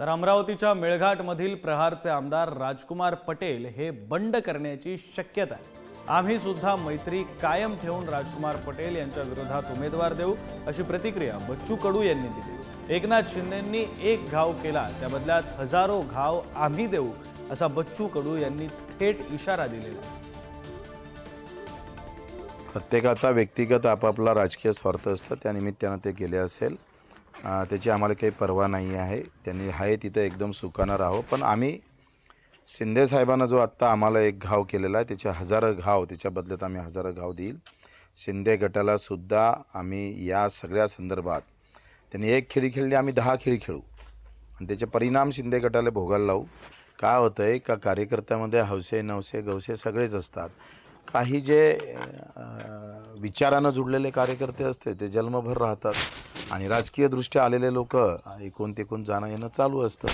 तर अमरावतीच्या मेळघाटमधील प्रहारचे आमदार राजकुमार पटेल हे बंड करण्याची शक्यता आहे। आम्ही सुद्धा मैत्री कायम ठेवून राजकुमार पटेल यांच्या विरोधात उमेदवार देऊ अशी प्रतिक्रिया बच्चू कडू यांनी दिली। एकनाथ शिंदेंनी एक घाव केला त्या बदल्यात हजारो घाव आम्ही देऊ असा बच्चू कडू यांनी थेट इशारा दिलेला। प्रत्येकाचा व्यक्तिगत आपापला राजकीय स्वार्थ असतं, त्या निमित्तानं ते केले असेल, त्याची आम्हाला काही पर्वा नाही आहे। त्यांनी आहे तिथे एकदम सुखानं राहो। पण आम्ही शिंदे साहेबांना जो आत्ता आम्हाला एक घाव केलेला आहे त्याचे हजारो घाव, त्याच्या बदल्यात आम्ही हजारो घाव देईल। शिंदे गटाला सुद्धा आम्ही या सगळ्या संदर्भात त्यांनी एक खेळी खेळली, आम्ही 10 खेळी खेळू आणि त्याचे परिणाम शिंदे गटाला भोगायला लावू। काय होतं आहे का कार्यकर्त्यामध्ये हौसे नवसे गवसे सगळेच असतात। काही जे विचारानं जुडलेले कार्यकर्ते असते ते जन्मभर राहतात आणि राजकीय दृष्ट्या आलेले लोक एकूण तिकून जाणं येणं चालू असतं।